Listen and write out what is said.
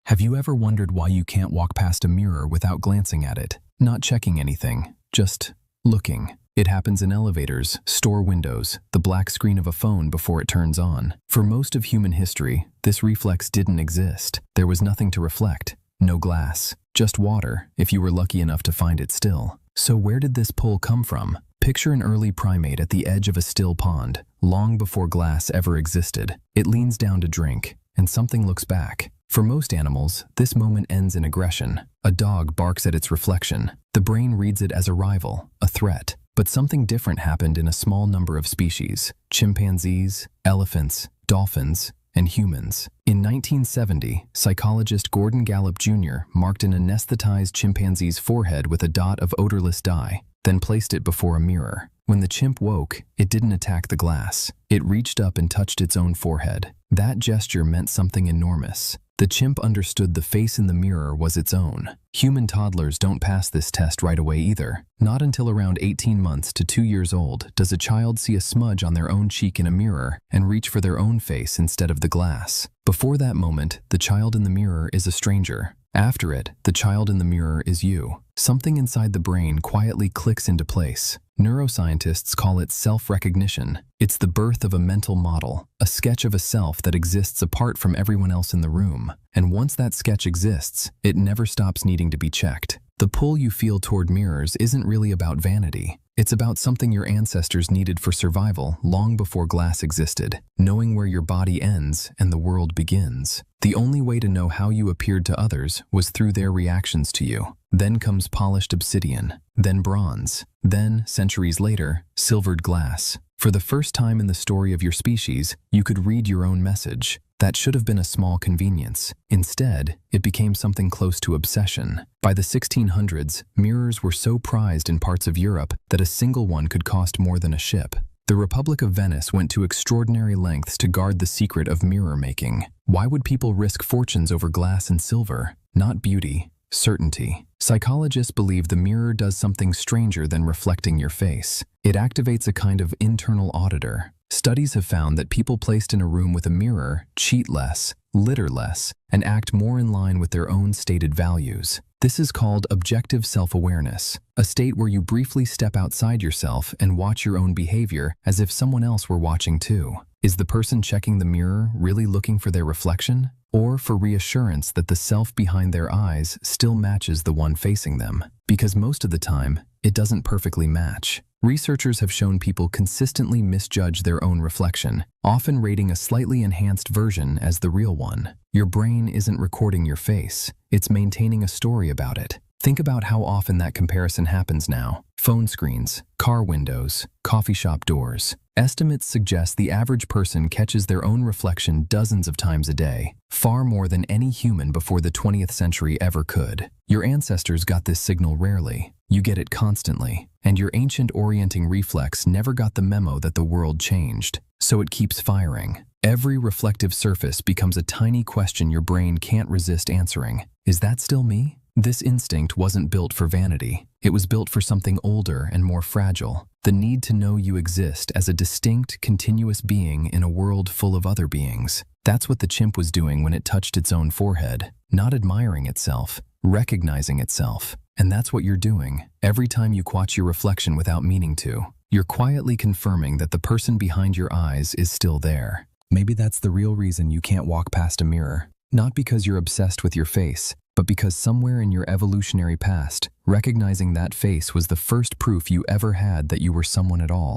Have you ever wondered why you can't walk past a mirror without glancing at it? Not checking anything, just looking. It happens in elevators, store windows, the black screen of a phone before it turns on. For most of human history, this reflex didn't exist. There was nothing to reflect. No glass. Just water, if you were lucky enough to find it still. So where did this pull come from? Picture an early primate at the edge of a still pond, long before glass ever existed. It leans down to drink, and something looks back. For most animals, this moment ends in aggression. A dog barks at its reflection. The brain reads it as a rival, a threat. But something different happened in a small number of species: chimpanzees, elephants, dolphins, and humans. In 1970, psychologist Gordon Gallup Jr. marked an anesthetized chimpanzee's forehead with a dot of odorless dye, then placed it before a mirror. When the chimp woke, it didn't attack the glass. It reached up and touched its own forehead. That gesture meant something enormous. The chimp understood the face in the mirror was its own. Human toddlers don't pass this test right away either. Not until around 18 months to 2 years old does a child see a smudge on their own cheek in a mirror and reach for their own face instead of the glass. Before that moment, the child in the mirror is a stranger. After it, the child in the mirror is you. Something inside the brain quietly clicks into place. Neuroscientists call it self-recognition. It's the birth of a mental model, a sketch of a self that exists apart from everyone else in the room. And once that sketch exists, it never stops needing to be checked. The pull you feel toward mirrors isn't really about vanity. It's about something your ancestors needed for survival long before glass existed, knowing where your body ends and the world begins. The only way to know how you appeared to others was through their reactions to you. Then comes polished obsidian, then bronze, then, centuries later, silvered glass. For the first time in the story of your species, you could read your own message. That should have been a small convenience. Instead, it became something close to obsession. By the 1600s, mirrors were so prized in parts of Europe that a single one could cost more than a ship. The Republic of Venice went to extraordinary lengths to guard the secret of mirror making. Why would people risk fortunes over glass and silver? Not beauty, certainty. Psychologists believe the mirror does something stranger than reflecting your face. It activates a kind of internal auditor. Studies have found that people placed in a room with a mirror cheat less, litter less, and act more in line with their own stated values. This is called objective self-awareness, a state where you briefly step outside yourself and watch your own behavior as if someone else were watching too. Is the person checking the mirror really looking for their reflection, or for reassurance that the self behind their eyes still matches the one facing them? Because most of the time, it doesn't perfectly match. Researchers have shown people consistently misjudge their own reflection, often rating a slightly enhanced version as the real one. Your brain isn't recording your face, it's maintaining a story about it. Think about how often that comparison happens now. Phone screens, car windows, coffee shop doors. Estimates suggest the average person catches their own reflection dozens of times a day, far more than any human before the 20th century ever could. Your ancestors got this signal rarely. You get it constantly, and your ancient orienting reflex never got the memo that the world changed. So it keeps firing. Every reflective surface becomes a tiny question your brain can't resist answering. Is that still me? This instinct wasn't built for vanity. It was built for something older and more fragile. The need to know you exist as a distinct, continuous being in a world full of other beings. That's what the chimp was doing when it touched its own forehead. Not admiring itself, recognizing itself. And that's what you're doing. Every time you watch your reflection without meaning to, you're quietly confirming that the person behind your eyes is still there. Maybe that's the real reason you can't walk past a mirror. Not because you're obsessed with your face, but because somewhere in your evolutionary past, recognizing that face was the first proof you ever had that you were someone at all.